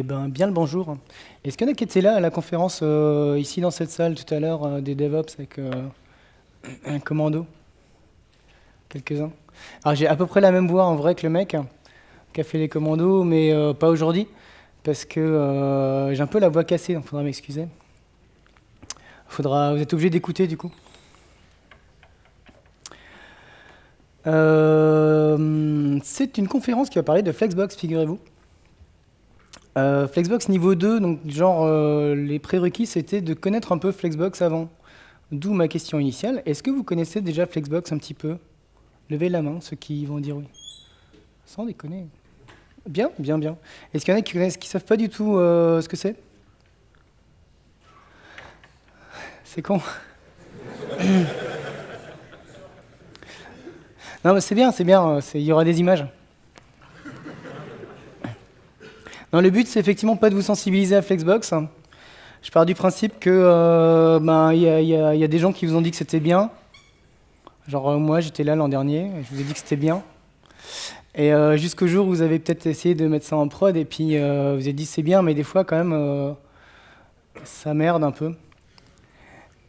Eh ben, bien le bonjour. Est-ce qu'il y en a qui étaient là à la conférence ici dans cette salle tout à l'heure des DevOps avec un commando? Quelques-uns. Alors j'ai à peu près la même voix en vrai que le mec qui a fait les commandos, mais pas aujourd'hui, parce que j'ai un peu la voix cassée, donc faudra m'excuser. Vous êtes obligé d'écouter du coup. C'est une conférence qui va parler de Flexbox, figurez-vous. Flexbox niveau 2, donc genre les prérequis c'était de connaître un peu Flexbox avant. D'où ma question initiale. Est-ce que vous connaissez déjà Flexbox un petit peu? Levez la main, ceux qui vont dire oui. Sans déconner. Bien, bien, bien. Est-ce qu'il y en a qui connaissent, qui savent pas du tout ce que c'est? C'est con. Non, mais c'est bien, c'est bien. Il y aura des images. Non, le but, c'est effectivement pas de vous sensibiliser à Flexbox. Je pars du principe que y a des gens qui vous ont dit que c'était bien. Genre moi, j'étais là l'an dernier, je vous ai dit que c'était bien. Et jusqu'au jour où vous avez peut-être essayé de mettre ça en prod et puis vous avez dit c'est bien, mais des fois quand même ça merde un peu.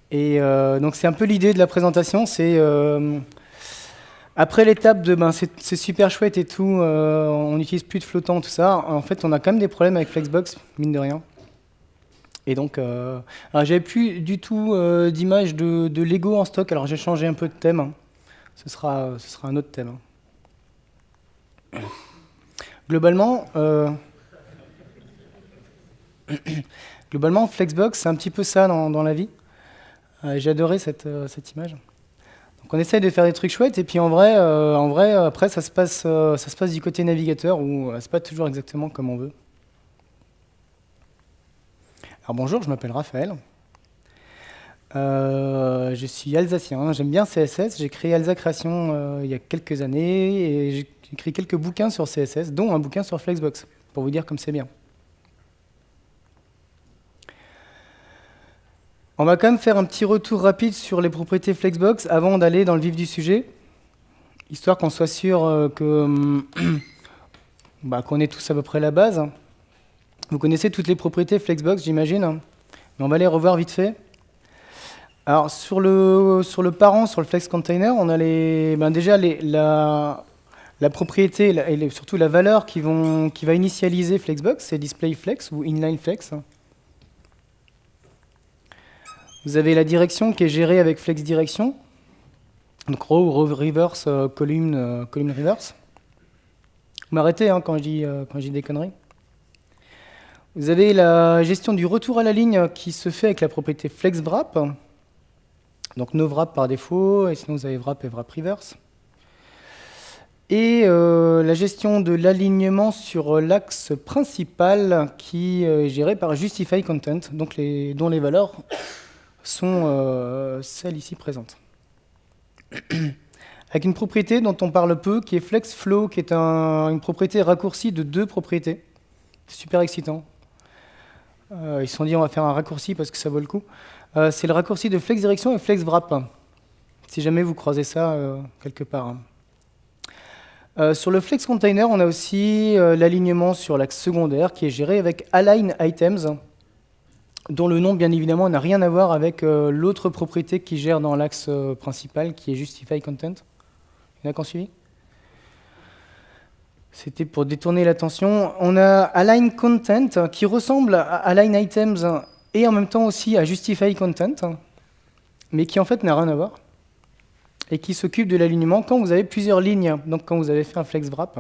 Et donc c'est un peu l'idée de la présentation, c'est après l'étape de c'est super chouette et tout, on n'utilise plus de flottant, tout ça, en fait on a quand même des problèmes avec Flexbox, mine de rien. Et donc, j'avais plus du tout d'image de Lego en stock, alors j'ai changé un peu de thème. Hein. Ce sera un autre thème. Hein. Globalement, globalement, Flexbox, c'est un petit peu ça dans la vie. J'ai adoré cette image. Donc on essaye de faire des trucs chouettes, et puis en vrai après, ça se passe du côté navigateur, où c'est pas toujours exactement comme on veut. Alors bonjour, je m'appelle Raphaël. Je suis alsacien, j'aime bien CSS. J'ai créé Alsa Création il y a quelques années et j'ai écrit quelques bouquins sur CSS, dont un bouquin sur Flexbox, pour vous dire comme c'est bien. On va quand même faire un petit retour rapide sur les propriétés Flexbox avant d'aller dans le vif du sujet, histoire qu'on soit sûr qu'on ait tous à peu près la base. Vous connaissez toutes les propriétés Flexbox, j'imagine, mais on va les revoir vite fait. Alors sur le parent, sur le Flex Container, on a déjà la propriété et surtout la valeur qui va initialiser Flexbox, c'est DisplayFlex ou InlineFlex. Vous avez la direction qui est gérée avec FlexDirection, donc row reverse, column reverse. Vous m'arrêtez quand je dis des conneries. Vous avez la gestion du retour à la ligne qui se fait avec la propriété FlexWrap. Donc no wrap par défaut, et sinon vous avez wrap et wrap reverse. Et la gestion de l'alignement sur l'axe principal qui est géré par Justify Content, donc dont les valeurs sont celles ici présentes. Avec une propriété dont on parle peu, qui est FlexFlow, qui est une propriété raccourcie de deux propriétés. C'est super excitant. Ils se sont dit on va faire un raccourci parce que ça vaut le coup. C'est le raccourci de FlexDirection et FlexWrap, si jamais vous croisez ça quelque part. Sur le Flex Container, on a aussi l'alignement sur l'axe secondaire qui est géré avec Align Items, dont le nom, bien évidemment, n'a rien à voir avec l'autre propriété qui gère dans l'axe principal, qui est Justify Content. Il y en a qui ont suivi ? C'était pour détourner l'attention. On a Align Content qui ressemble à Align Items et en même temps aussi à Justify Content, mais qui en fait n'a rien à voir, et qui s'occupe de l'alignement quand vous avez plusieurs lignes, donc quand vous avez fait un flex wrap.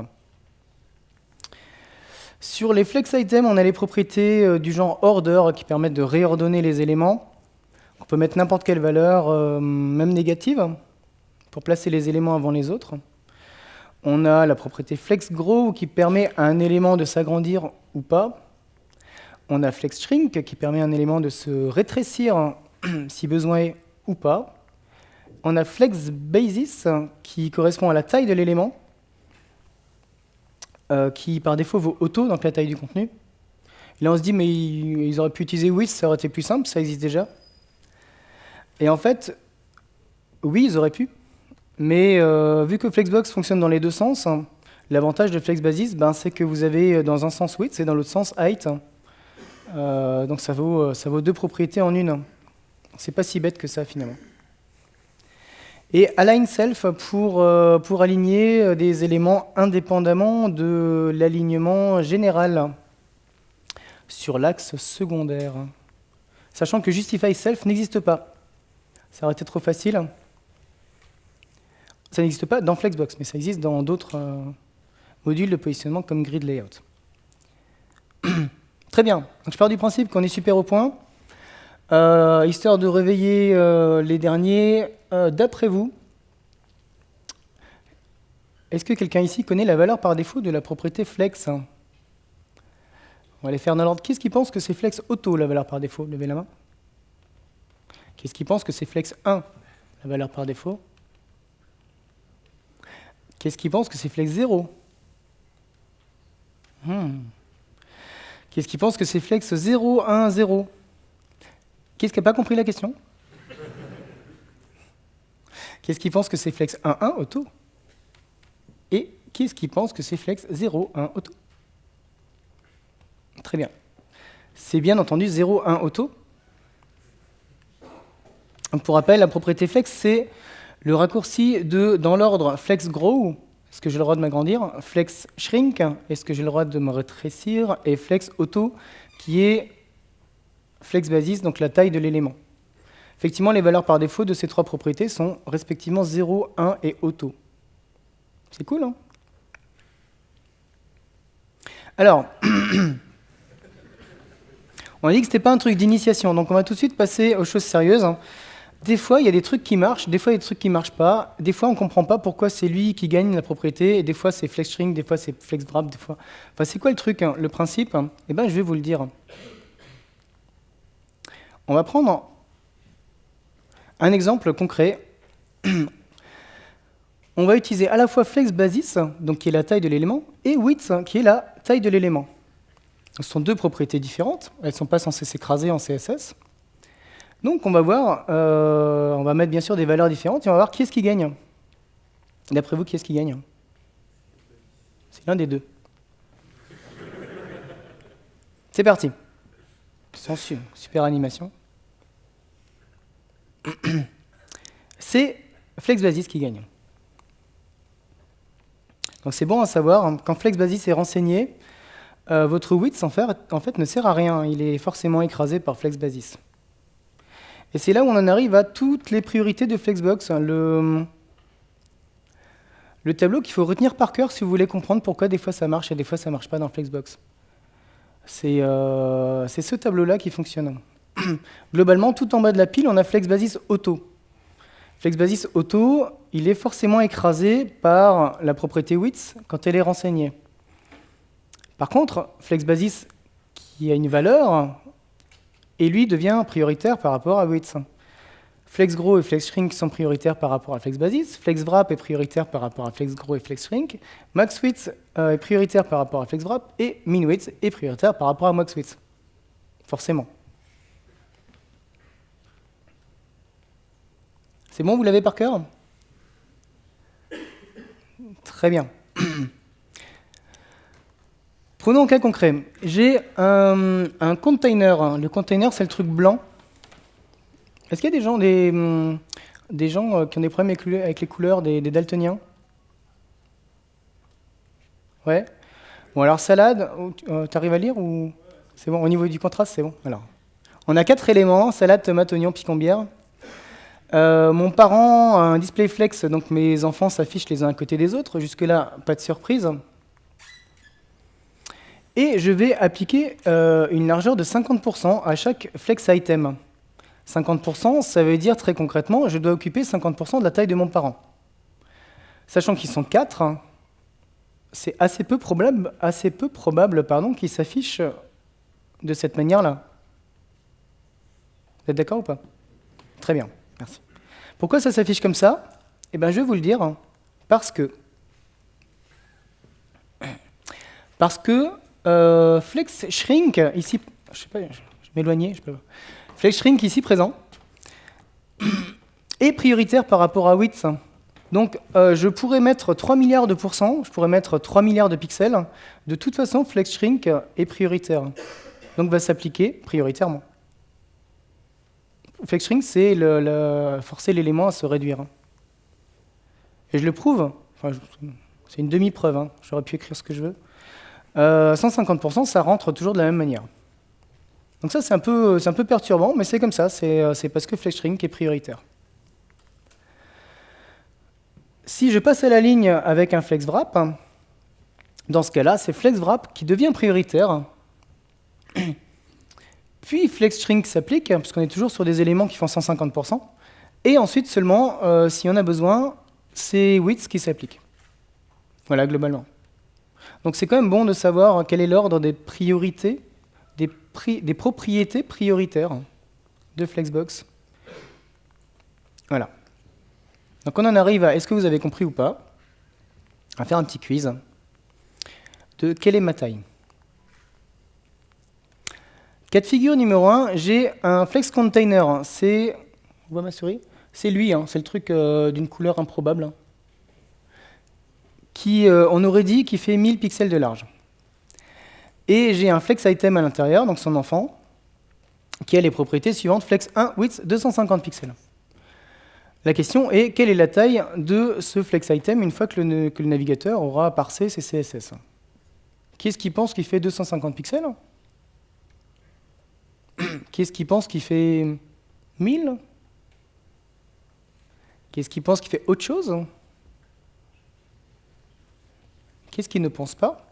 Sur les flex items, on a les propriétés du genre order qui permettent de réordonner les éléments. On peut mettre n'importe quelle valeur, même négative, pour placer les éléments avant les autres. On a la propriété flex grow qui permet à un élément de s'agrandir ou pas. On a flex shrink qui permet à un élément de se rétrécir si besoin est ou pas. On a flex basis qui correspond à la taille de l'élément, qui par défaut vaut auto, donc la taille du contenu. Et là on se dit mais ils auraient pu utiliser width, ça aurait été plus simple, ça existe déjà. Et en fait, oui ils auraient pu, mais vu que Flexbox fonctionne dans les deux sens, L'avantage de flex basis, ben, c'est que vous avez dans un sens width et dans l'autre sens height. Donc ça vaut deux propriétés en une. C'est pas si bête que ça finalement. Et align self pour aligner des éléments indépendamment de l'alignement général sur l'axe secondaire. Sachant que justify self n'existe pas. Ça aurait été trop facile. Ça n'existe pas dans Flexbox, mais ça existe dans d'autres modules de positionnement comme grid layout. Très bien. Donc je pars du principe qu'on est super au point. Histoire de réveiller les derniers, d'après vous, est-ce que quelqu'un ici connaît la valeur par défaut de la propriété flex? On va les faire dans l'ordre. Qu'est-ce qui pense que c'est flex auto, la valeur par défaut? Levez la main. Qu'est-ce qui pense que c'est flex 1, la valeur par défaut? Qu'est-ce qui pense que c'est flex 0? Qu'est-ce qui pense que c'est flex 0, 1, 0? Qu'est-ce qui n'a pas compris la question? Qu'est-ce qui pense que c'est flex 1, 1 auto? Et qu'est-ce qui pense que c'est flex 0, 1 auto? Très bien. C'est bien entendu 0, 1 auto. Pour rappel, la propriété flex, c'est le raccourci de, dans l'ordre flex grow, est-ce que j'ai le droit de m'agrandir, flex shrink, est-ce que j'ai le droit de me rétrécir, et flex auto, qui est flex basis, donc la taille de l'élément. Effectivement, les valeurs par défaut de ces trois propriétés sont respectivement 0, 1 et auto. C'est cool, hein? Alors, on a dit que ce n'était pas un truc d'initiation, donc on va tout de suite passer aux choses sérieuses. Des fois, il y a des trucs qui marchent, des fois, il y a des trucs qui ne marchent pas. Des fois, on ne comprend pas pourquoi c'est lui qui gagne la propriété, et des fois, c'est flex string, des fois, c'est flex wrap, des fois... Enfin, c'est quoi le truc, hein, le principe? Eh bien, je vais vous le dire. On va prendre un exemple concret. On va utiliser à la fois flex basis, donc qui est la taille de l'élément, et width, qui est la taille de l'élément. Ce sont deux propriétés différentes, elles ne sont pas censées s'écraser en CSS. Donc on va voir, on va mettre bien sûr des valeurs différentes, et on va voir qui est-ce qui gagne. D'après vous, qui est-ce qui gagne? C'est l'un des deux. C'est parti. Super animation. C'est flex basis qui gagne. Donc c'est bon à savoir, hein, quand flex basis est renseigné, votre width en fait ne sert à rien, il est forcément écrasé par flex basis. Et c'est là où on en arrive à toutes les priorités de Flexbox, hein, le tableau qu'il faut retenir par cœur si vous voulez comprendre pourquoi des fois ça marche et des fois ça ne marche pas dans Flexbox. C'est ce tableau-là qui fonctionne. Globalement, tout en bas de la pile, on a flex basis auto. Flex basis auto, il est forcément écrasé par la propriété width quand elle est renseignée. Par contre, flex basis qui a une valeur, et lui devient prioritaire par rapport à width. Flex grow et flex shrink sont prioritaires par rapport à flex basis. Flex wrap est prioritaire par rapport à flex grow et flex shrink. Max width est prioritaire par rapport à flex wrap et min width est prioritaire par rapport à max width. Forcément. C'est bon, vous l'avez par cœur? Très bien. Prenons un cas concret. J'ai un container. Le container, c'est le truc blanc. Est-ce qu'il y a des gens qui ont des problèmes avec les couleurs, des daltoniens? Ouais. Bon, alors salade, tu arrives à lire ou c'est bon? Au niveau du contraste, c'est bon. Alors, on a 4 éléments, salade, tomate, oignon, picambière. Mon parent a un display flex, donc mes enfants s'affichent les uns à côté des autres. Jusque-là, pas de surprise. Et je vais appliquer une largeur de 50% à chaque flex item. 50%, ça veut dire très concrètement, je dois occuper 50% de la taille de mon parent. Sachant qu'ils sont 4, c'est assez peu probable qu'ils s'affichent de cette manière-là. Vous êtes d'accord ou pas? Très bien, merci. Pourquoi ça s'affiche comme ça? Eh bien, je vais vous le dire, parce que flex shrink, ici, je sais pas, je vais m'éloigner, flex shrink ici présent, est prioritaire par rapport à width. Donc, je pourrais mettre 3 milliards de pourcents, je pourrais mettre 3 milliards de pixels. De toute façon, FlexShrink est prioritaire. Donc, va s'appliquer prioritairement. FlexShrink, c'est forcer l'élément à se réduire. Et je le prouve. Enfin, c'est une demi-preuve. Hein. J'aurais pu écrire ce que je veux. 150%, ça rentre toujours de la même manière. Donc ça, c'est un peu perturbant, mais c'est comme ça. C'est parce que FlexShrink est prioritaire. Si je passe à la ligne avec un FlexWrap, dans ce cas-là, c'est FlexWrap qui devient prioritaire. Puis FlexShrink s'applique, parce qu'on est toujours sur des éléments qui font 150%. Et ensuite, seulement, si on a besoin, c'est width qui s'applique. Voilà, globalement. Donc c'est quand même bon de savoir quel est l'ordre des priorités, des propriétés prioritaires de Flexbox. Voilà. Donc on en arrive à, est-ce que vous avez compris ou pas, à faire un petit quiz de quelle est ma taille. Cas de figure numéro 1, j'ai un Flex Container. C'est, on voit ma souris? C'est lui, hein, c'est le truc d'une couleur improbable. Hein, qui, on aurait dit, qui fait 1000 pixels de large. Et j'ai un Flex Item à l'intérieur, donc son enfant, qui a les propriétés suivantes, Flex 1, width 250 pixels. La question est, quelle est la taille de ce Flex Item une fois que le navigateur aura parsé ses CSS? Qui est-ce qui pense qu'il fait 250 pixels? Qui est-ce qui pense qu'il fait 1000? Qui est-ce qui pense qu'il fait autre chose? Qui est-ce qui ne pense pas?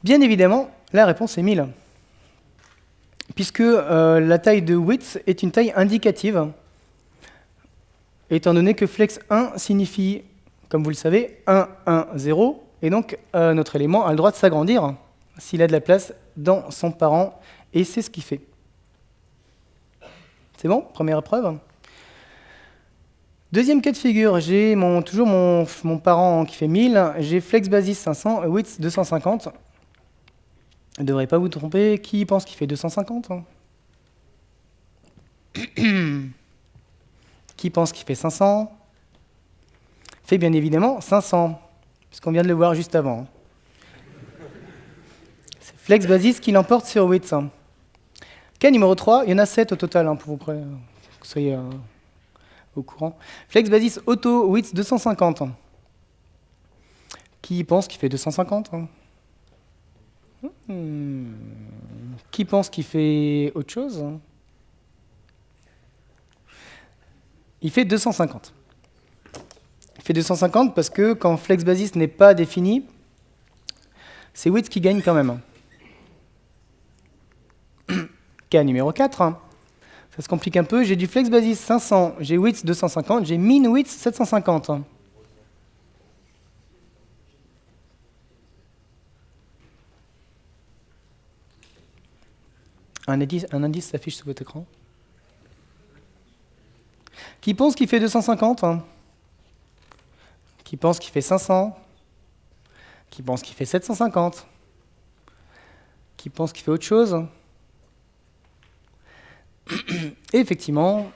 Bien évidemment, la réponse est 1000. Puisque la taille de width est une taille indicative, étant donné que flex 1 signifie, comme vous le savez, 1, 1, 0, et donc notre élément a le droit de s'agrandir s'il a de la place dans son parent, et c'est ce qu'il fait. C'est bon? Première épreuve. Deuxième cas de figure, j'ai toujours mon parent qui fait 1000, j'ai flex basis 500, width 250. Ne devrait pas vous tromper, qui pense qu'il fait 250? Qui pense qu'il fait 500? Fait bien évidemment 500, puisqu'on vient de le voir juste avant. C'est flex basis qui l'emporte sur width. Cas numéro 3, il y en a 7 au total, hein, pour que vous soyez au courant. Flex basis auto width 250. Qui pense qu'il fait 250? Qui pense qu'il fait autre chose? Il fait 250. Il fait 250 parce que quand flex basis n'est pas défini, c'est width qui gagne quand même. Cas numéro 4, ça se complique un peu, j'ai du flex basis 500, j'ai width 250, j'ai min width 750. Un indice s'affiche sur votre écran. Qui pense qu'il fait 250? Qui pense qu'il fait 500? Qui pense qu'il fait 750? Qui pense qu'il fait autre chose? Et effectivement,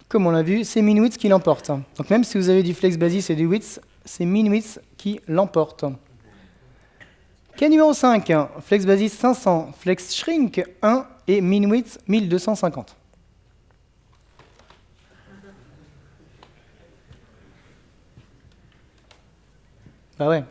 comme on l'a vu, c'est min width qui l'emporte. Donc même si vous avez du flex basis et du width, c'est min width qui l'emporte. Cas numéro 5, flex basis 500, flex shrink 1 et min width 1250. Bah ouais.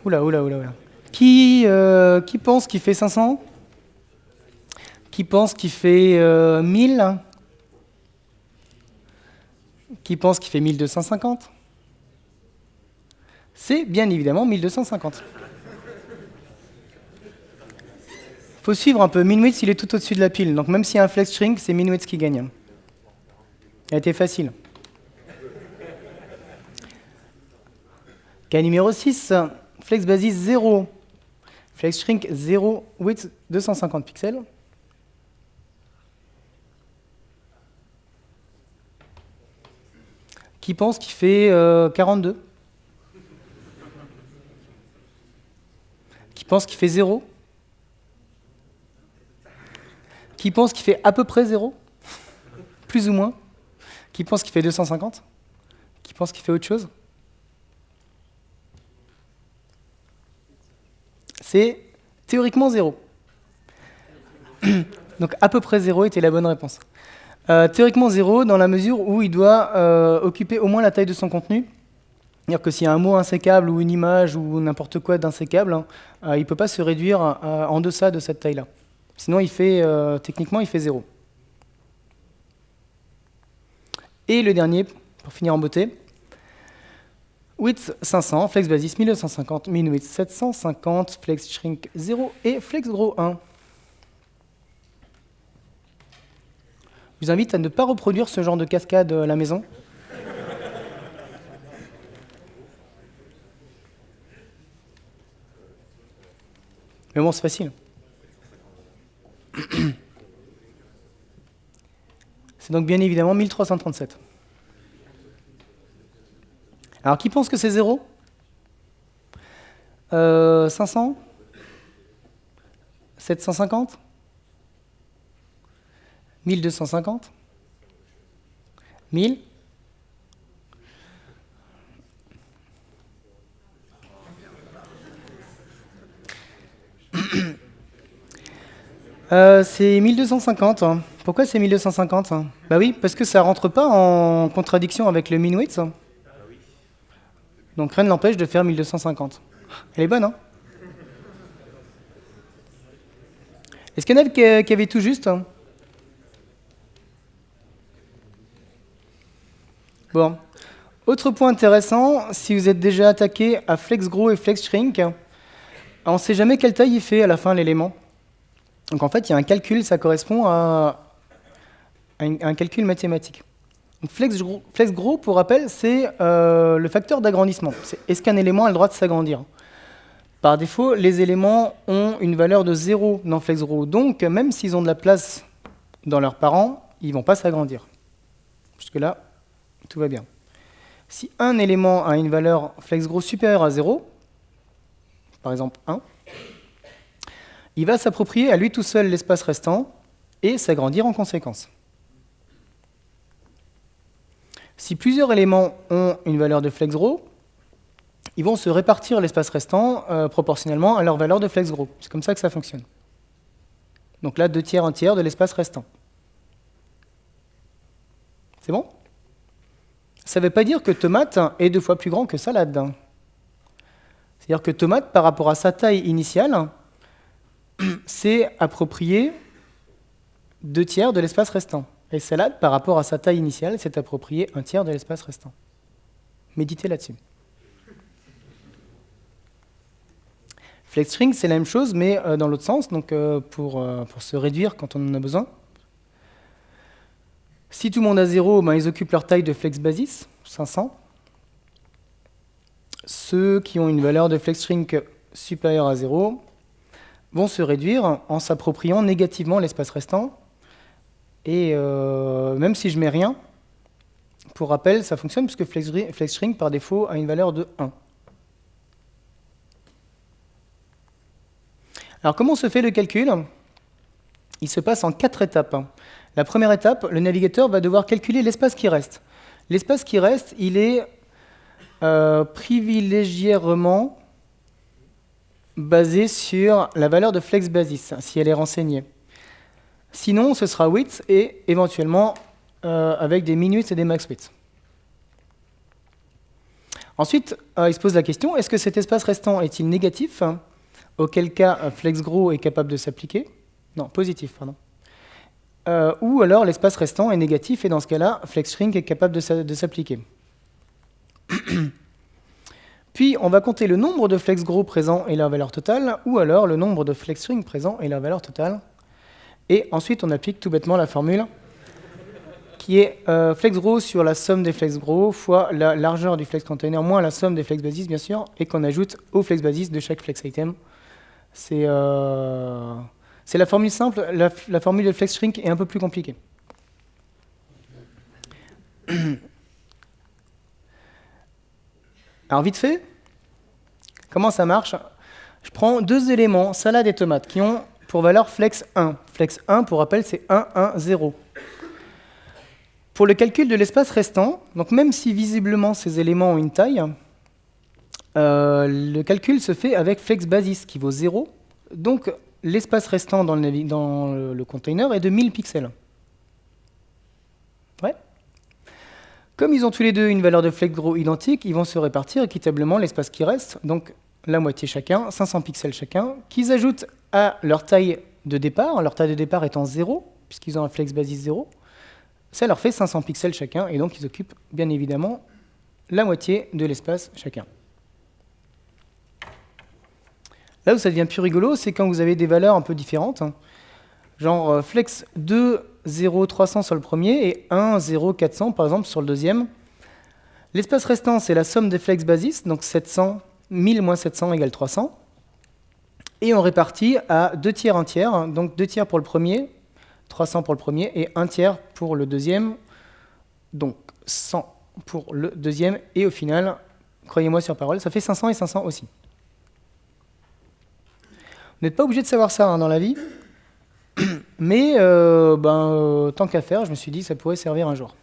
Oula, oula, oula, oula. Qui pense qu'il fait 500? Qui pense qu'il fait 1000? Qui pense qu'il fait 1250? C'est bien évidemment 1250. Il faut suivre un peu. Min width, il est tout au-dessus de la pile. Donc même s'il y a un flex shrink, c'est min width qui gagne. Il a été facile. Cas numéro 6, flex basis 0. Flex shrink 0, width 250 pixels. Qui pense qu'il fait 42? Qui pense qu'il fait 0? Qui pense qu'il fait à peu près 0? Plus ou moins? Qui pense qu'il fait 250? Qui pense qu'il fait autre chose? C'est théoriquement 0. Donc à peu près 0 était la bonne réponse. Théoriquement 0 dans la mesure où il doit occuper au moins la taille de son contenu. C'est-à-dire que s'il y a un mot insécable ou une image ou n'importe quoi d'insécable, il ne peut pas se réduire en deçà de cette taille-là. Sinon, techniquement, il fait 0. Et le dernier, pour finir en beauté, width 500, flex basis 1250, min width 750, flex shrink 0 et flex grow 1. Je vous invite à ne pas reproduire ce genre de cascade à la maison. Mais bon, c'est facile. C'est donc bien évidemment 1337. Alors, qui pense que c'est 0 500 750 1250 1000 C'est 1250. Pourquoi c'est 1250? Bah oui, parce que ça rentre pas en contradiction avec le min width. Donc rien ne l'empêche de faire 1250. Elle est bonne, hein? Est-ce qu'il y en a qui avaient tout juste? Bon. Autre point intéressant, si vous êtes déjà attaqué à flex grow et flex shrink, on ne sait jamais quelle taille il fait à la fin l'élément. Donc en fait, il y a un calcul, ça correspond à un calcul mathématique. Donc flex grow, pour rappel, c'est le facteur d'agrandissement. Est-ce qu'un élément a le droit de s'agrandir? Par défaut, les éléments ont une valeur de 0 dans flex grow. Donc même s'ils ont de la place dans leurs parents, ils ne vont pas s'agrandir. Jusque-là, tout va bien. Si un élément a une valeur flex grow supérieure à 0, par exemple 1, il va s'approprier à lui tout seul l'espace restant et s'agrandir en conséquence. Si plusieurs éléments ont une valeur de flex grow, ils vont se répartir l'espace restant proportionnellement à leur valeur de flex grow. C'est comme ça que ça fonctionne. Donc là, 2 tiers, 1 tiers de l'espace restant. C'est bon? Ça ne veut pas dire que tomate est 2 fois plus grand que salade. C'est-à-dire que tomate, par rapport à sa taille initiale, c'est approprié 2 tiers de l'espace restant. Et salade, par rapport à sa taille initiale, c'est approprié 1 tiers de l'espace restant. Méditez là-dessus. Flex shrink, c'est la même chose, mais dans l'autre sens, donc pour se réduire quand on en a besoin. Si tout le monde a 0, ben, ils occupent leur taille de flex basis, 500. Ceux qui ont une valeur de flex shrink supérieure à 0 vont se réduire en s'appropriant négativement l'espace restant. Et même si je mets rien, pour rappel, ça fonctionne puisque flex shrink par défaut a une valeur de 1. Alors comment se fait le calcul? Il se passe en 4 étapes. La première étape, le navigateur va devoir calculer l'espace qui reste. L'espace qui reste, il est privilégiément basé sur la valeur de flex basis, si elle est renseignée. Sinon, ce sera width et éventuellement avec des min width et des max width. Ensuite, il se pose la question, est-ce que cet espace restant est-il négatif? Auquel cas, flex grow est capable de s'appliquer. Non, positif, pardon. Ou alors l'espace restant est négatif et dans ce cas-là, flex shrink est capable de s'appliquer. Puis, on va compter le nombre de flex grow présents et leur valeur totale, ou alors le nombre de flex shrink présents et leur valeur totale. Et ensuite, on applique tout bêtement la formule qui est flex grow sur la somme des flex grow fois la largeur du flex container moins la somme des flex basis, bien sûr, et qu'on ajoute au flex basis de chaque flex item. C'est la formule simple, la formule de flex shrink est un peu plus compliquée. Alors vite fait, comment ça marche? Je prends deux éléments, salade et tomate, qui ont pour valeur flex 1. Flex 1, pour rappel, c'est 1, 1, 0. Pour le calcul de l'espace restant, donc même si visiblement ces éléments ont une taille, le calcul se fait avec flex basis qui vaut 0. Donc l'espace restant dans le container est de 1000 pixels. Ouais. Comme ils ont tous les deux une valeur de flex gros identique, ils vont se répartir équitablement l'espace qui reste, donc la moitié chacun, 500 pixels chacun, qu'ils ajoutent à leur taille de départ étant 0, puisqu'ils ont un flex basis 0. Ça leur fait 500 pixels chacun, et donc ils occupent bien évidemment la moitié de l'espace chacun. Là où ça devient plus rigolo, c'est quand vous avez des valeurs un peu différentes, genre flex 2, 0, 300 sur le premier, et 1, 0, 400 par exemple sur le deuxième. L'espace restant, c'est la somme des flex basis, donc 700, 1000 moins 700 égale 300. Et on répartit à 2 tiers, 1 tiers, donc 2 tiers pour le premier, 300 pour le premier, et 1 tiers pour le deuxième, donc 100 pour le deuxième, et au final, croyez-moi sur parole, ça fait 500 et 500 aussi. Vous n'êtes pas obligé de savoir ça dans la vie, mais tant qu'à faire, je me suis dit que ça pourrait servir un jour.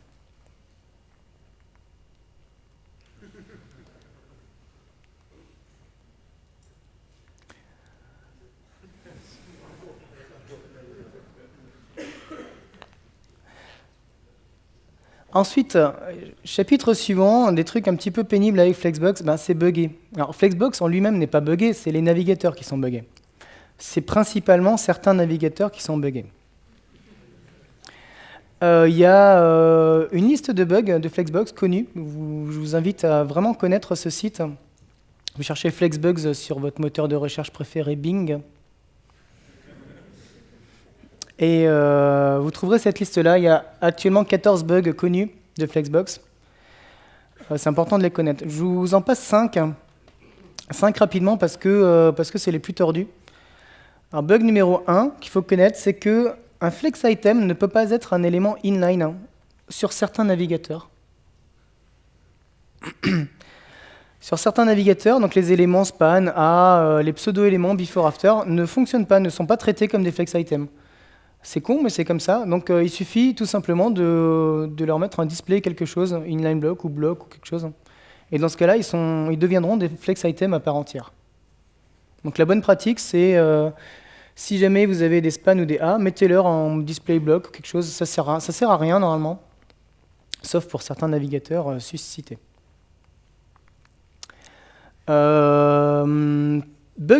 Ensuite, chapitre suivant, des trucs un petit peu pénibles avec Flexbox, c'est buggé. Alors Flexbox en lui-même n'est pas buggé, c'est les navigateurs qui sont buggés. C'est principalement certains navigateurs qui sont buggés. Il y a une liste de bugs de Flexbox connue. Je vous invite à vraiment connaître ce site. Vous cherchez Flexbugs sur votre moteur de recherche préféré, Bing. Et vous trouverez cette liste-là. Il y a actuellement 14 bugs connus de Flexbox. C'est important de les connaître. Je vous en passe 5. 5 rapidement parce que c'est les plus tordus. Alors, bug numéro 1 qu'il faut connaître, c'est qu'un flex item ne peut pas être un élément inline sur certains navigateurs. Sur certains navigateurs, donc les éléments span, A, les pseudo-éléments before after ne fonctionnent pas, ne sont pas traités comme des flex items. C'est con, mais c'est comme ça. Donc il suffit tout simplement de leur mettre un display quelque chose, inline block ou quelque chose. Et dans ce cas-là, ils deviendront des flex items à part entière. Donc la bonne pratique, c'est si jamais vous avez des spans ou des A, mettez-leur en display block ou quelque chose. Ça sert à rien normalement, sauf pour certains navigateurs suscités. Bug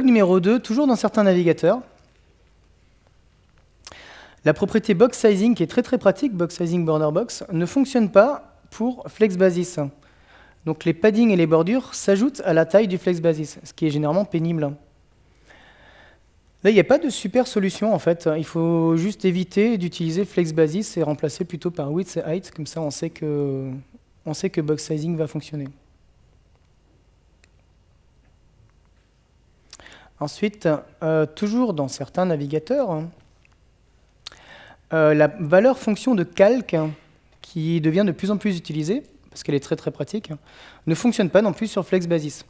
numéro 2, toujours dans certains navigateurs. La propriété box sizing, qui est très très pratique, box sizing border box, ne fonctionne pas pour flex basis. Donc les paddings et les bordures s'ajoutent à la taille du flex basis, ce qui est généralement pénible. Là, il n'y a pas de super solution en fait. Il faut juste éviter d'utiliser flex basis et remplacer plutôt par width et height, comme ça on sait que box sizing va fonctionner. Ensuite, toujours dans certains navigateurs, la valeur fonction de calque, qui devient de plus en plus utilisée, parce qu'elle est très très pratique, ne fonctionne pas non plus sur flex basis.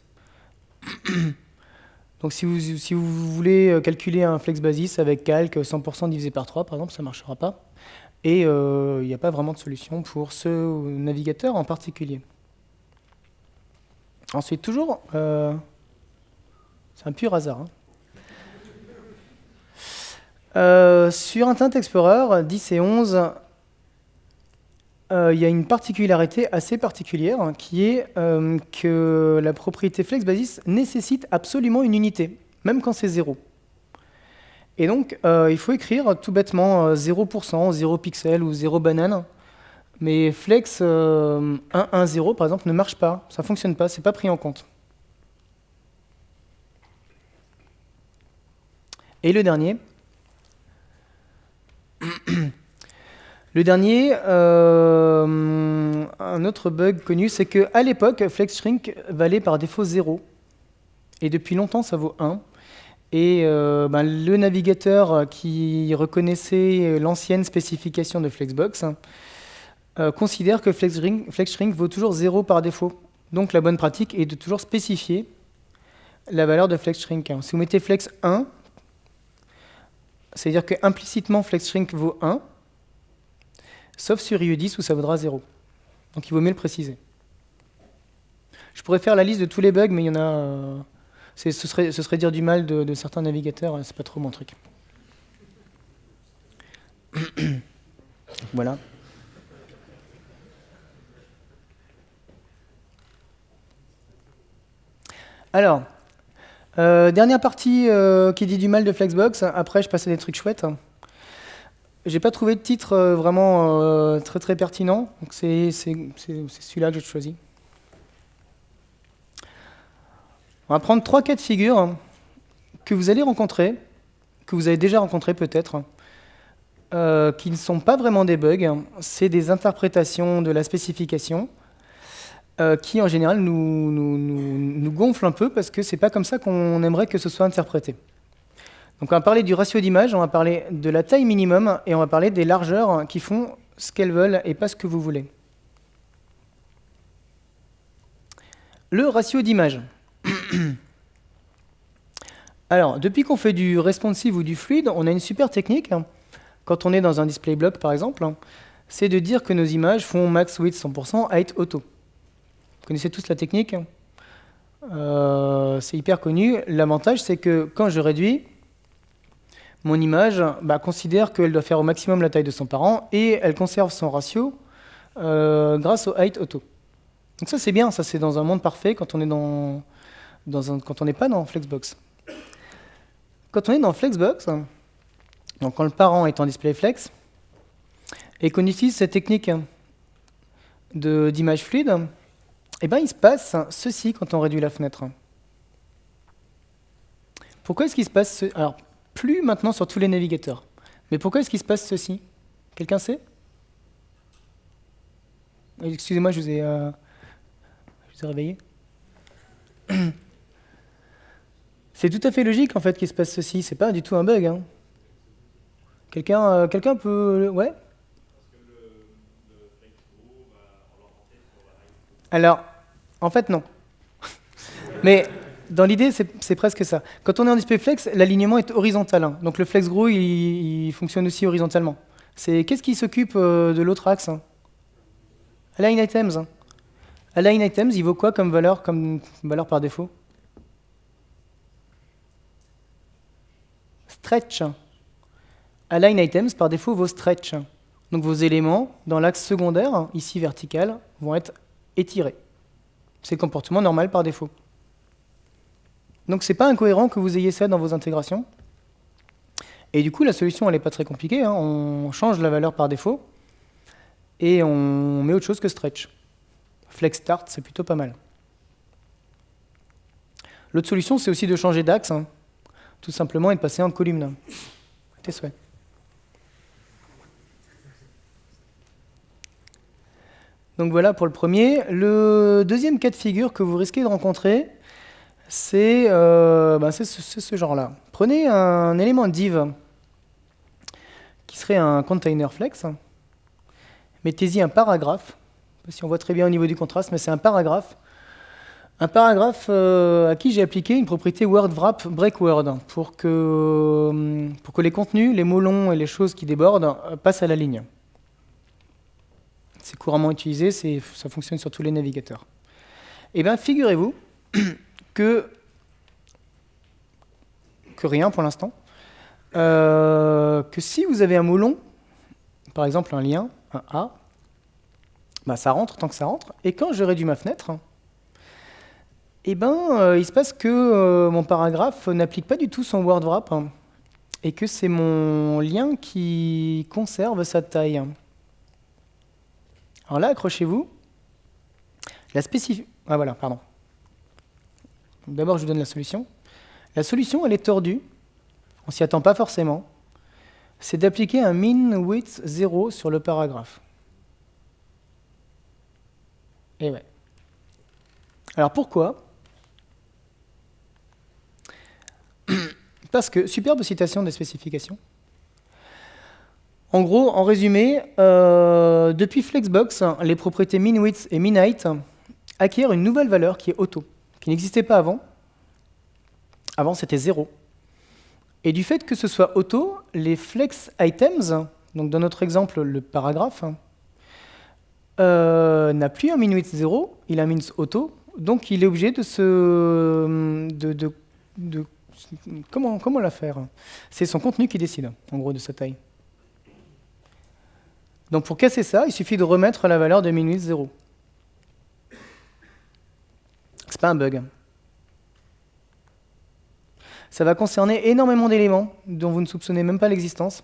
Donc si vous voulez calculer un flex basis avec calque 100% divisé par 3, par exemple, ça ne marchera pas. Et il n'y a pas vraiment de solution pour ce navigateur en particulier. Ensuite, toujours, c'est un pur hasard. Sur Internet Explorer 10 et 11, il y a une particularité assez particulière qui est que la propriété FlexBasis nécessite absolument une unité, même quand c'est 0. Et donc, il faut écrire tout bêtement 0%, 0 pixel ou 0 banane. Mais flex 110 par exemple ne marche pas, ça ne fonctionne pas, c'est pas pris en compte. Et le dernier, un autre bug connu, c'est qu'à l'époque, FlexShrink valait par défaut 0. Et depuis longtemps, ça vaut 1. Et le navigateur qui reconnaissait l'ancienne spécification de Flexbox considère que FlexShrink vaut toujours 0 par défaut. Donc la bonne pratique est de toujours spécifier la valeur de flexShrink. Si vous mettez flex 1, c'est-à-dire que implicitement flexShrink vaut 1, sauf sur IE10 où ça vaudra 0. Donc il vaut mieux le préciser. Je pourrais faire la liste de tous les bugs, mais il y en a. Ce serait dire du mal de certains navigateurs, c'est pas trop mon truc. Voilà. Alors, dernière partie qui dit du mal de Flexbox. Après, je passe à des trucs chouettes. J'ai pas trouvé de titre vraiment très très pertinent, donc c'est celui-là que j'ai choisi. On va prendre 3 cas de figure que vous allez rencontrer, que vous avez déjà rencontrés peut-être, qui ne sont pas vraiment des bugs, c'est des interprétations de la spécification qui en général nous gonflent un peu parce que c'est pas comme ça qu'on aimerait que ce soit interprété. Donc on va parler du ratio d'image, on va parler de la taille minimum et on va parler des largeurs qui font ce qu'elles veulent et pas ce que vous voulez. Le ratio d'image. Alors, depuis qu'on fait du responsive ou du fluide, on a une super technique, quand on est dans un display block par exemple, c'est de dire que nos images font max width 100% height auto. Vous connaissez tous la technique, c'est hyper connu. L'avantage, c'est que quand je réduis, mon image considère qu'elle doit faire au maximum la taille de son parent et elle conserve son ratio grâce au height auto. Donc ça, c'est bien, ça c'est dans un monde parfait quand on est quand on n'est pas dans Flexbox. Quand on est dans Flexbox, donc quand le parent est en display flex, et qu'on utilise cette technique d'image fluide, eh ben, il se passe ceci quand on réduit la fenêtre. Pourquoi est-ce qu'il se passe ceci? Alors, plus maintenant sur tous les navigateurs. Mais pourquoi est-ce qu'il se passe ceci? Quelqu'un sait? Excusez-moi, je vous ai réveillé. C'est tout à fait logique en fait qu'il se passe ceci, c'est pas du tout un bug. Hein. Quelqu'un peut... Ouais. Alors, en fait non. Mais dans l'idée, c'est presque ça. Quand on est en display flex, l'alignement est horizontal. Hein. Donc le flex grow, il fonctionne aussi horizontalement. Qu'est-ce qui s'occupe de l'autre axe? Align items. Align items, il vaut quoi comme valeur par défaut? Stretch. Align items, par défaut, vaut stretch. Donc vos éléments, dans l'axe secondaire, ici vertical, vont être étirés. C'est le comportement normal par défaut. Donc c'est pas incohérent que vous ayez ça dans vos intégrations. Et du coup, la solution, elle n'est pas très compliquée. Hein. On change la valeur par défaut et on met autre chose que stretch. Flex start, c'est plutôt pas mal. L'autre solution, c'est aussi de changer d'axe. Hein. Tout simplement, et de passer en column. Tes souhaits. Donc voilà pour le premier. Le deuxième cas de figure que vous risquez de rencontrer, c'est ce genre-là. Prenez un élément div qui serait un container flex. Mettez-y un paragraphe. Je ne sais pas si on voit très bien au niveau du contraste, mais c'est un paragraphe. Un paragraphe à qui j'ai appliqué une propriété wordWrap breakWord pour que les contenus, les mots longs et les choses qui débordent passent à la ligne. C'est couramment utilisé, ça fonctionne sur tous les navigateurs. Eh bien, figurez-vous que rien pour l'instant, que si vous avez un mot long, par exemple un lien, un A, ça rentre tant que ça rentre, et quand je réduis ma fenêtre, il se passe que mon paragraphe n'applique pas du tout son wordWrap, et que c'est mon lien qui conserve sa taille. Alors là, accrochez-vous. Voilà, pardon. D'abord, je vous donne la solution. La solution, elle est tordue. On s'y attend pas forcément. C'est d'appliquer un min width 0 sur le paragraphe. Et ouais. Alors pourquoi? Parce que, superbe citation des spécifications. En gros, en résumé, depuis Flexbox, les propriétés min-width et min-height, acquiert une nouvelle valeur qui est auto, qui n'existait pas avant. Avant, c'était 0. Et du fait que ce soit auto, les flex items, donc dans notre exemple, le paragraphe, n'a plus un min-width 0, il a un min auto, donc il est obligé de se... comment la faire? C'est son contenu qui décide, en gros, de sa taille. Donc pour casser ça, il suffit de remettre la valeur de min-width 0. C'est pas un bug. Ça va concerner énormément d'éléments dont vous ne soupçonnez même pas l'existence.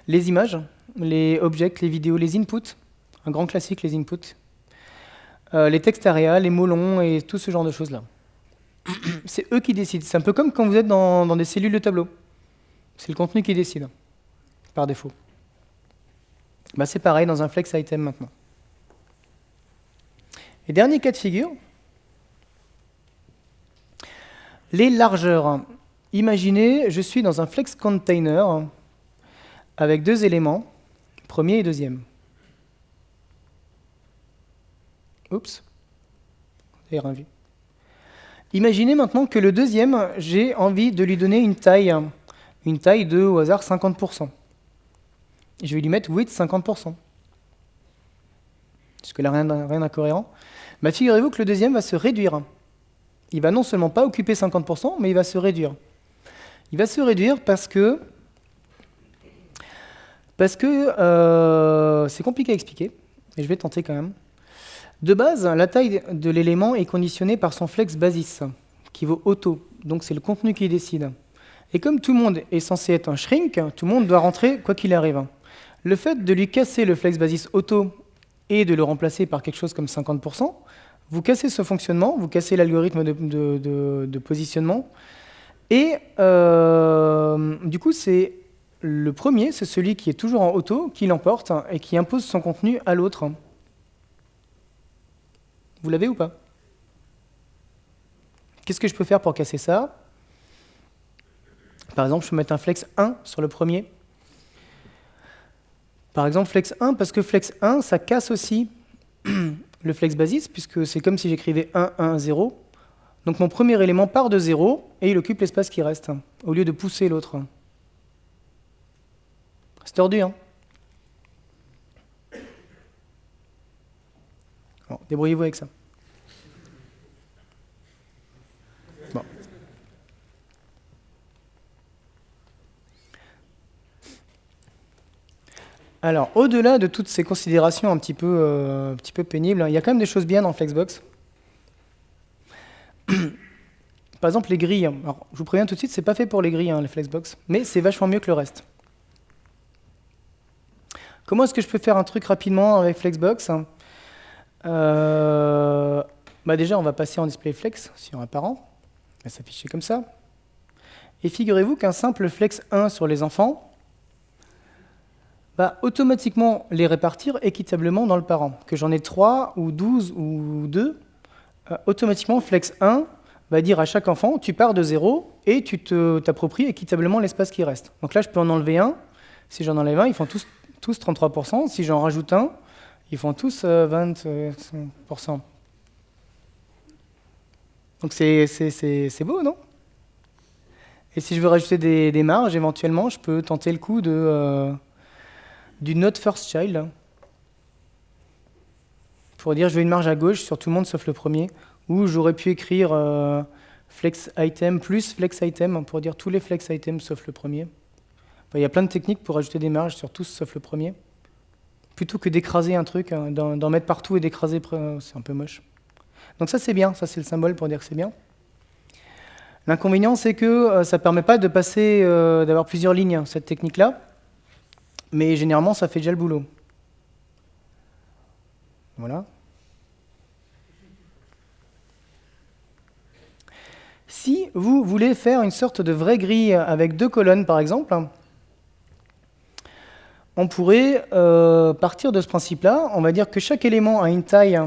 Les images, les objects, les vidéos, les inputs, un grand classique, les inputs, les textes area, les mots longs et tout ce genre de choses-là. C'est eux qui décident. C'est un peu comme quand vous êtes dans des cellules de tableau. C'est le contenu qui décide, par défaut. Bah, c'est pareil dans un flex item maintenant. Et dernier cas de figure, les largeurs. Imaginez, je suis dans un flex container avec deux éléments, premier et deuxième. Oups, vous n'avez rien vu. Imaginez maintenant que le deuxième, j'ai envie de lui donner une taille de, au hasard, 50%. Je vais lui mettre width 50%. Jusque-là, rien d'incohérent. Mais figurez-vous que le deuxième va se réduire. Il va non seulement pas occuper 50%, mais il va se réduire. Il va se réduire parce que c'est compliqué à expliquer, et je vais tenter quand même. De base, la taille de l'élément est conditionnée par son flex basis, qui vaut auto, donc c'est le contenu qui décide. Et comme tout le monde est censé être un shrink, tout le monde doit rentrer quoi qu'il arrive. Le fait de lui casser le flex basis auto et de le remplacer par quelque chose comme 50%, vous cassez ce fonctionnement, vous cassez l'algorithme de positionnement, et du coup, c'est le premier, c'est celui qui est toujours en auto, qui l'emporte et qui impose son contenu à l'autre. Vous l'avez ou pas? Qu'est-ce que je peux faire pour casser ça? Par exemple, je peux mettre un flex 1 sur le premier. Par exemple, flex 1, parce que flex 1, ça casse aussi le flex basis, puisque c'est comme si j'écrivais 1, 1, 0. Donc mon premier élément part de 0, et il occupe l'espace qui reste, au lieu de pousser l'autre. C'est tordu, hein? Bon, débrouillez-vous avec ça. Bon. Alors, au-delà de toutes ces considérations un petit peu pénibles, il y a quand même des choses bien dans Flexbox. Par exemple, les grilles. Alors, je vous préviens tout de suite, c'est pas fait pour les grilles, hein, les Flexbox, mais c'est vachement mieux que le reste. Comment est-ce que je peux faire un truc rapidement avec Flexbox? Déjà, on va passer en display flex sur un parent. Il va s'afficher comme ça. Et figurez-vous qu'un simple flex 1 sur les enfants va automatiquement les répartir équitablement dans le parent. Que j'en ai 3 ou 12 ou 2, automatiquement flex 1 va dire à chaque enfant, tu pars de 0 et tu t'appropries équitablement l'espace qui reste. Donc là, je peux en enlever un. Si j'en enlève un, ils font tous 33%. Si j'en rajoute un, ils font tous 20%. Donc c'est beau, non? Et si je veux rajouter des marges, éventuellement, je peux tenter le coup du not first child, pour dire je veux une marge à gauche sur tout le monde sauf le premier, ou j'aurais pu écrire flex item plus flex item pour dire tous les flex items sauf le premier. Enfin, il y a plein de techniques pour ajouter des marges sur tous sauf le premier. Plutôt que d'écraser un truc, d'en mettre partout et d'écraser, c'est un peu moche. Donc ça c'est bien, ça c'est le symbole pour dire que c'est bien. L'inconvénient c'est que ça ne permet pas de passer, d'avoir plusieurs lignes, cette technique-là, mais généralement ça fait déjà le boulot. Voilà. Si vous voulez faire une sorte de vraie grille avec 2 colonnes par exemple, on pourrait partir de ce principe-là. On va dire que chaque élément a une taille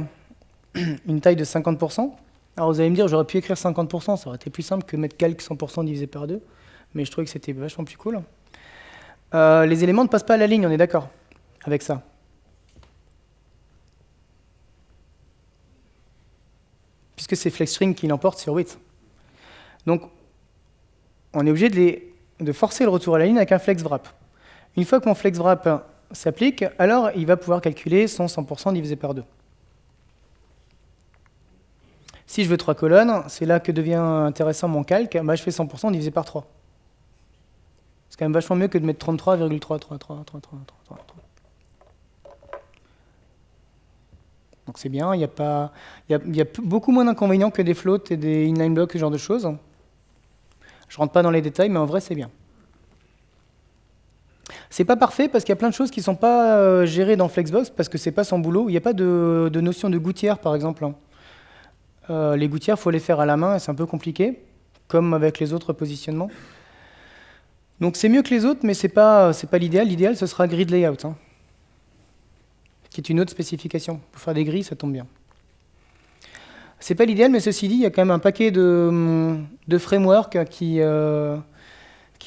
de 50%. Alors vous allez me dire, j'aurais pu écrire 50%, ça aurait été plus simple que mettre calque 100% divisé par 2, mais je trouvais que c'était vachement plus cool. Les éléments ne passent pas à la ligne, on est d'accord avec ça. puisque c'est FlexString qui l'emporte sur width. Donc, on est obligé de forcer le retour à la ligne avec un FlexWrap. Une fois que mon FlexWrap s'applique, alors il va pouvoir calculer son 100% divisé par 2. Si je veux 3 colonnes, c'est là que devient intéressant mon calque, bah, je fais 100% divisé par 3. C'est quand même vachement mieux que de mettre 33,33333. Donc c'est bien, il y a beaucoup moins d'inconvénients que des floats et des inline blocks, ce genre de choses. Je rentre pas dans les détails, mais en vrai c'est bien. C'est pas parfait parce qu'il y a plein de choses qui sont pas gérées dans Flexbox parce que c'est pas son boulot. Il n'y a pas de notion de gouttière par exemple. Les gouttières, il faut les faire à la main et c'est un peu compliqué, comme avec les autres positionnements. Donc c'est mieux que les autres, mais c'est pas l'idéal. L'idéal, ce sera grid layout, hein, qui est une autre spécification. Pour faire des grilles, ça tombe bien. C'est pas l'idéal, mais ceci dit, il y a quand même un paquet de frameworks qui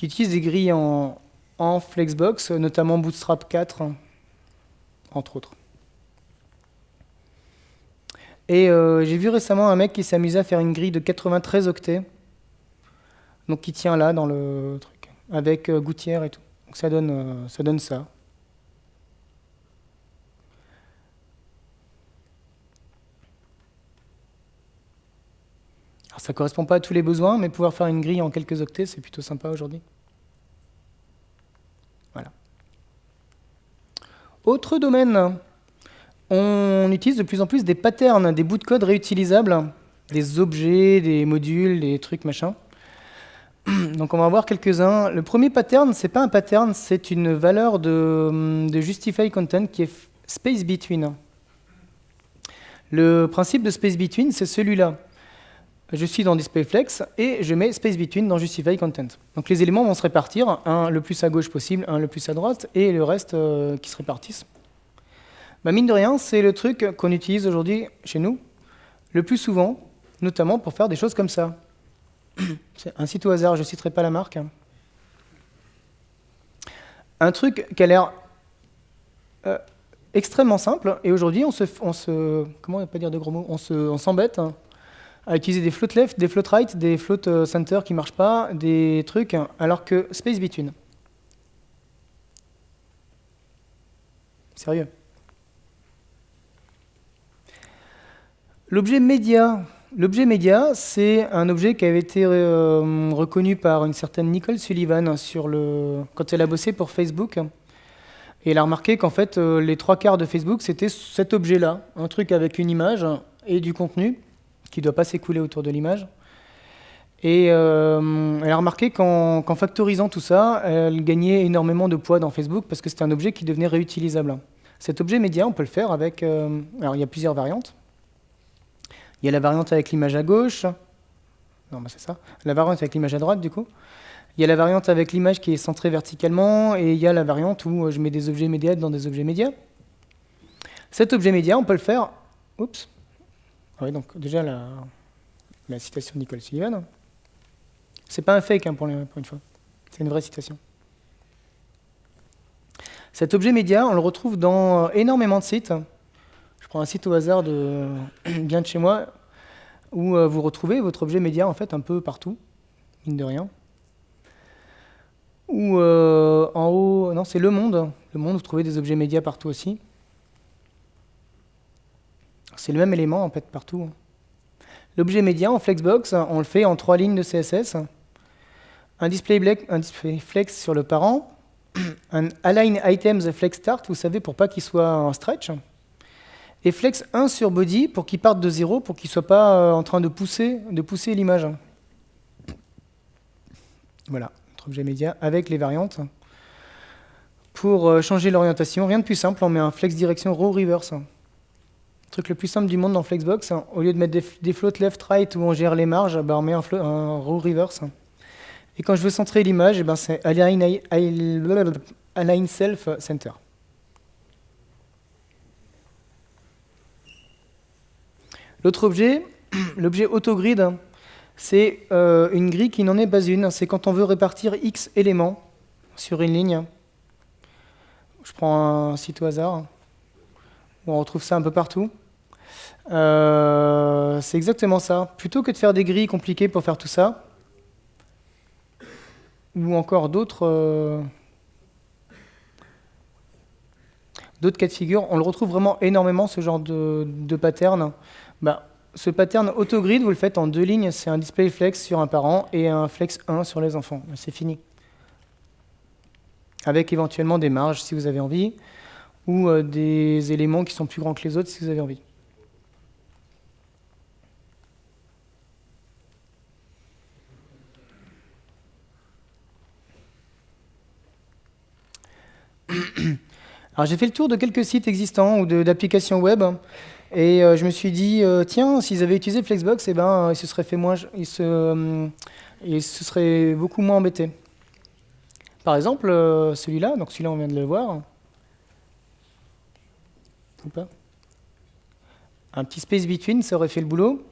utilisent des grilles en Flexbox, notamment Bootstrap 4, entre autres. Et j'ai vu récemment un mec qui s'amusait à faire une grille de 93 octets, donc qui tient là dans le truc, avec gouttière et tout. Donc ça donne ça. Alors ça ne correspond pas à tous les besoins, mais pouvoir faire une grille en quelques octets, c'est plutôt sympa aujourd'hui. Voilà. Autre domaine, on utilise de plus en plus des patterns, des bouts de code réutilisables, des objets, des modules, des trucs machin. Donc on va voir quelques-uns. Le premier pattern, c'est pas un pattern, c'est une valeur de justify content qui est space between. Le principe de space between, c'est celui-là. Je suis dans displayFlex et je mets space between dans justify content. Donc les éléments vont se répartir, un le plus à gauche possible, un le plus à droite, et le reste qui se répartissent. Bah, mine de rien, c'est le truc qu'on utilise aujourd'hui chez nous le plus souvent, notamment pour faire des choses comme ça. C'est un site au hasard, je ne citerai pas la marque. Un truc qui a l'air extrêmement simple, et aujourd'hui comment pas dire de gros mots, on s'embête à utiliser des float left, des float right, des float center qui ne marchent pas, des trucs, alors que space between. Sérieux. L'objet média. L'objet média, c'est un objet qui avait été reconnu par une certaine Nicole Sullivan quand elle a bossé pour Facebook. Et elle a remarqué qu'en fait, les 3/4 de Facebook, c'était cet objet-là, un truc avec une image et du contenu qui ne doit pas s'écouler autour de l'image. Et elle a remarqué qu'en factorisant tout ça, elle gagnait énormément de poids dans Facebook parce que c'était un objet qui devenait réutilisable. Cet objet média, on peut le faire avec... alors, il y a plusieurs variantes. Il y a la variante avec l'image à gauche. Non, bah c'est ça. La variante avec l'image à droite, du coup. Il y a la variante avec l'image qui est centrée verticalement. Et il y a la variante où je mets des objets médias dans des objets médias. Cet objet média, on peut le faire... Oups. Ah oui, donc déjà, la citation de Nicole Sullivan. C'est pas un fake, hein, pour une fois. C'est une vraie citation. Cet objet média, on le retrouve dans énormément de sites. Je prends un site au hasard bien de chez moi, où vous retrouvez votre objet média en fait un peu partout, mine de rien. Ou en haut, non, c'est Le Monde. Le Monde, vous trouvez des objets médias partout aussi. C'est le même élément en fait partout. L'objet média en Flexbox, on le fait en 3 lignes de CSS. Un display flex sur le parent, un align items flex start, vous savez, pour pas qu'il soit en stretch. Et flex 1 sur body pour qu'il parte de 0, pour qu'il ne soit pas en train de pousser l'image. Voilà, notre objet média avec les variantes. Pour changer l'orientation, rien de plus simple, on met un flex direction row reverse. Le truc le plus simple du monde dans Flexbox, au lieu de mettre des floats left-right où on gère les marges, bah on met un row reverse. Et quand je veux centrer l'image, ben c'est align self center. L'autre objet, l'objet autogrid, c'est une grille qui n'en est pas une. C'est quand on veut répartir X éléments sur une ligne. Je prends un site au hasard, où on retrouve ça un peu partout. C'est exactement ça. Plutôt que de faire des grilles compliquées pour faire tout ça, ou encore d'autres cas de figure, on le retrouve vraiment énormément, ce genre de pattern. Ce pattern autogrid, vous le faites en 2 lignes, c'est un display flex sur un parent et un flex 1 sur les enfants. C'est fini. Avec éventuellement des marges si vous avez envie, ou des éléments qui sont plus grands que les autres si vous avez envie. Alors j'ai fait le tour de quelques sites existants ou d'applications web et je me suis dit tiens, s'ils avaient utilisé Flexbox, eh ben ils se seraient fait moins, ils se seraient beaucoup moins embêtés. Par exemple, celui-là, donc celui-là on vient de le voir, ou pas. Un petit space between, ça aurait fait le boulot.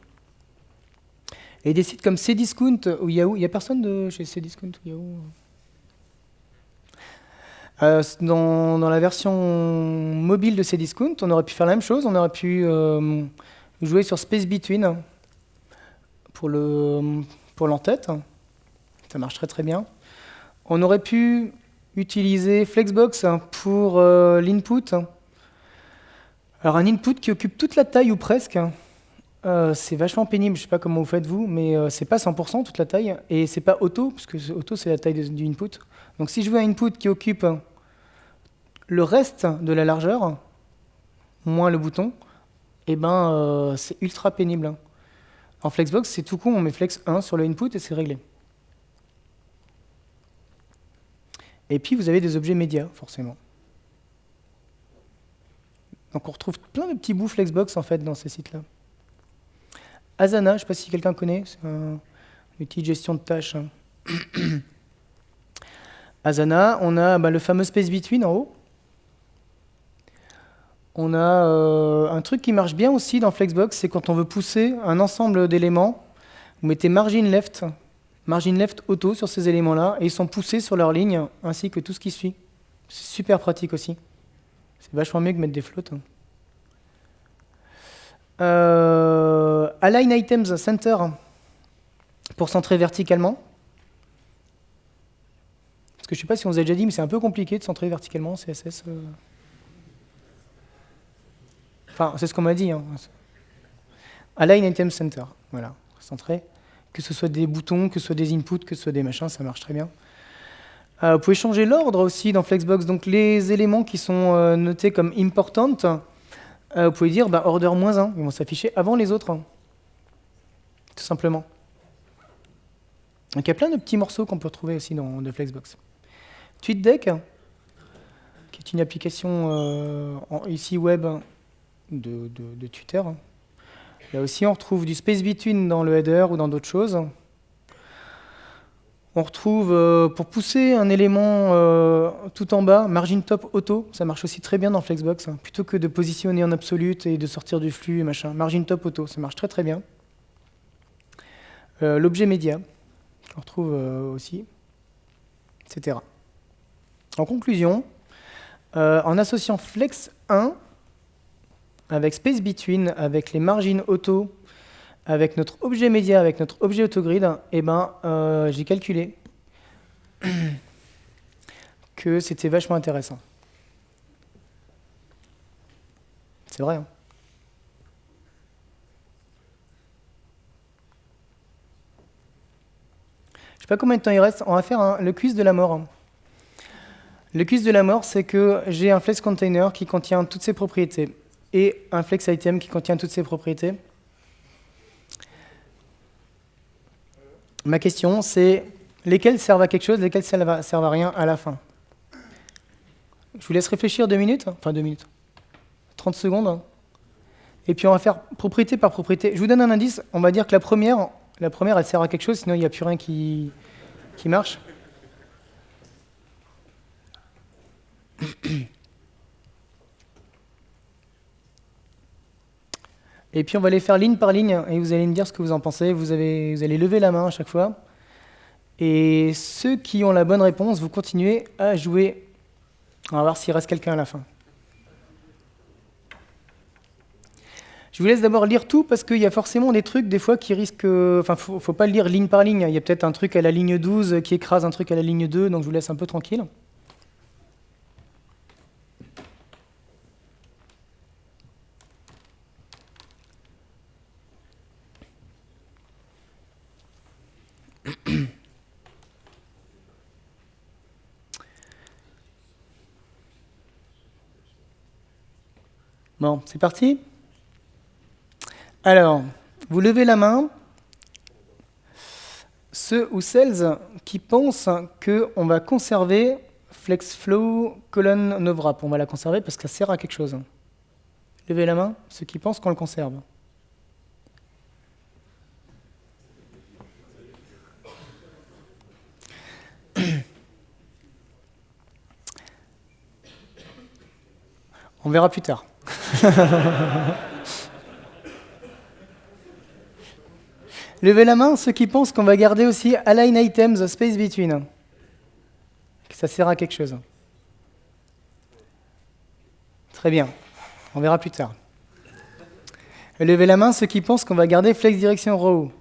Et des sites comme Cdiscount ou Yahoo, il n'y a personne de chez Cdiscount ou Yahoo. Dans la version mobile de Cdiscount, on aurait pu faire la même chose, on aurait pu jouer sur Space Between pour l'entête. Ça marche très très bien. On aurait pu utiliser Flexbox pour l'input. Alors un input qui occupe toute la taille ou presque. C'est vachement pénible, je ne sais pas comment vous faites vous, mais c'est pas 100% toute la taille, et c'est pas auto, parce que auto c'est la taille du input. Donc si je veux un input qui occupe le reste de la largeur, moins le bouton, eh ben, c'est ultra pénible. En Flexbox, c'est tout con, on met Flex 1 sur le input et c'est réglé. Et puis vous avez des objets médias, forcément. Donc on retrouve plein de petits bouts Flexbox en fait dans ces sites-là. Asana, je ne sais pas si quelqu'un connaît, c'est un outil de gestion de tâches. Asana, on a le fameux Space Between en haut. On a un truc qui marche bien aussi dans Flexbox, c'est quand on veut pousser un ensemble d'éléments, vous mettez margin left auto sur ces éléments-là, et ils sont poussés sur leur ligne, ainsi que tout ce qui suit. C'est super pratique aussi. C'est vachement mieux que mettre des flottes. Align Items Center, pour centrer verticalement. Parce que je ne sais pas si on vous a déjà dit, mais c'est un peu compliqué de centrer verticalement en CSS. Enfin, c'est ce qu'on m'a dit. Hein. Align Item Center, voilà, centré. Que ce soit des boutons, que ce soit des inputs, que ce soit des machins, ça marche très bien. Vous pouvez changer l'ordre aussi dans Flexbox. Donc les éléments qui sont notés comme important, vous pouvez dire order -1, ils vont s'afficher avant les autres. Tout simplement. Donc il y a plein de petits morceaux qu'on peut retrouver aussi de Flexbox. TweetDeck, qui est une application ici web de Twitter. Là aussi, on retrouve du Space Between dans le header ou dans d'autres choses. On retrouve, pour pousser un élément tout en bas, margin top auto, ça marche aussi très bien dans Flexbox, hein, plutôt que de positionner en absolute et de sortir du flux et machin. Margin top auto, ça marche très très bien. L'objet média, qu'on retrouve aussi, etc. En conclusion, en associant Flex 1 avec Space Between, avec les margins auto, avec notre objet média, avec notre objet autogrid, eh ben, j'ai calculé que c'était vachement intéressant. C'est vrai, hein. Je sais pas combien de temps il reste, on va faire le quiz de la mort. Le quiz de la mort, c'est que j'ai un flex container qui contient toutes ses propriétés et un flex item qui contient toutes ses propriétés. Ma question, c'est lesquels servent à quelque chose, lesquels servent à rien à la fin. Je vous laisse réfléchir 2 minutes, enfin 2 minutes, 30 secondes. Et puis on va faire propriété par propriété. Je vous donne un indice, on va dire que la première elle sert à quelque chose, sinon il n'y a plus rien qui marche. Et puis on va les faire ligne par ligne, et vous allez me dire ce que vous en pensez. Vous allez lever la main à chaque fois. Et ceux qui ont la bonne réponse, vous continuez à jouer. On va voir s'il reste quelqu'un à la fin. Je vous laisse d'abord lire tout parce qu'il y a forcément des trucs des fois qui risquent... Enfin, faut pas le lire ligne par ligne. Il y a peut-être un truc à la ligne 12 qui écrase un truc à la ligne 2, donc je vous laisse un peu tranquille. Bon, c'est parti. Alors, vous levez la main, ceux ou celles qui pensent qu'on va conserver FlexFlow colonne NoVrap. On va la conserver parce que ça sert à quelque chose. Levez la main, ceux qui pensent qu'on le conserve. On verra plus tard. Levez la main ceux qui pensent qu'on va garder aussi Align Items Space Between. Que ça sert à quelque chose. Très bien. On verra plus tard. Levez la main ceux qui pensent qu'on va garder Flex Direction Row. Vous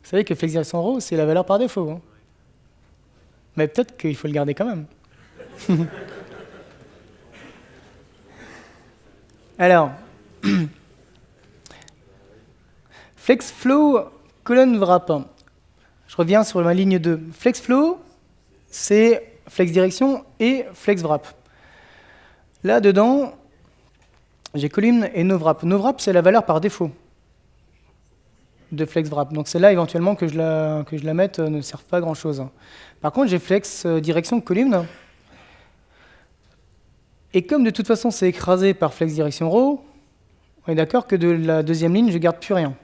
savez que Flex Direction Row, c'est la valeur par défaut. Hein. Mais peut-être qu'il faut le garder quand même. Alors, FlexFlow colonne wrap. Je reviens sur ma ligne 2. FlexFlow, c'est flex direction et flex wrap. Là dedans, j'ai column et noWrap. noWrap, c'est la valeur par défaut de flex wrap. Donc celle-là, éventuellement, que je la mette, ne sert pas à grand-chose. Par contre, j'ai flex direction column. Et comme de toute façon c'est écrasé par flex direction row, on est d'accord que de la deuxième ligne, je ne garde plus rien.